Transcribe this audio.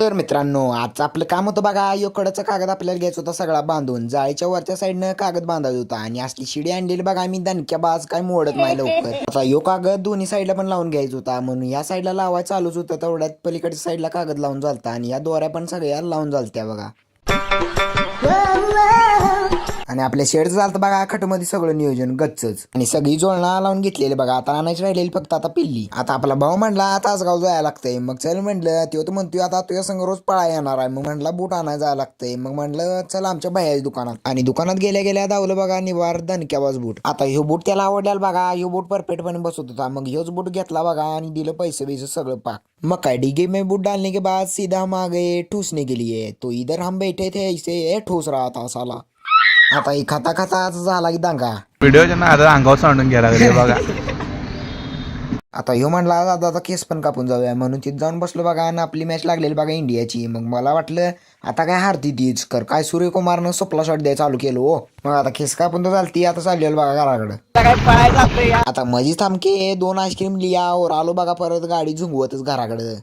तर मित्रांनो, आजचं आपलं काम होतं बघा. यो कडचा कागद आपल्याला घ्यायचा होता सगळा बांधून. जाळीच्या वरच्या साईडनं कागद बांधायचा होता आणि असली शिडी आणलेली बघा आम्ही दणक्या बाज काय मोडत नाही लवकर. आता यो कागद दोन्ही साईडला पण लावून घ्यायचा होता, म्हणून या साईडला लावायचं चालूच होतं. तेवढ्यात पलीकडच्या साईडला कागद लावून झालता आणि या दोऱ्या पण सगळ्या लावून झालत्या बघा. आणि आपल्या शेडचं झालं बघा खटमध्ये सगळं नियोजन गच्चच आणि सगळी जोडणा लावून घेतलेली बघा. आता आणायची राहिलेली फक्त आता पिल्ली. आता आपला भाऊ म्हणला तासगाव जायला लागतंय. मग चल म्हटलं, तो तर म्हणतोय आता तुझ्या संग रोज पळा येणार आहे. मग म्हटलं बूट आणायला जायला लागतंय. मग म्हटलं चल आमच्या भैयाच्या दुकानात. आणि दुकानात गेल्या गेल्या धावलं बघा निवार दणक्याबाज बूट. आता ह्यो बूट त्याला आवडलेला बघा. ह्यो बूट परफेक्टपणे बसत होता. मग ह्योच बूट घेतला बघा आणि दिलं पैसे बिसे सगळं पाक. मग काय डिगे में बूट डालने के बाद सीधा हम आ गए ठूसने के लिए. तो इधर हम बैठे थे ऐसे ठोस रहा था साला. आता ही खाता खाता झाला की दांगा. व्हिडिओच्या नादात अंगावर सांडून घ्यायला लागले बघा. आता ह्यो म्हणला आता केस पण कापून जाऊया म्हणून तिथे जाऊन बसलो बघा. आणि आपली मॅच लागलेली बघा इंडियाची. मग मला वाटलं आता काय हारती तीच कर काय सूर्यकुमारनं सोपला शॉट द्यायला चालू केलो हो. मग आता केस कापून तर चालती. आता चाललेलं बघा घराकडं. आता मजी थांबके 2 आईस्क्रीम लिया और आलो बघा परत गाडी झुंगवतच घराकडं.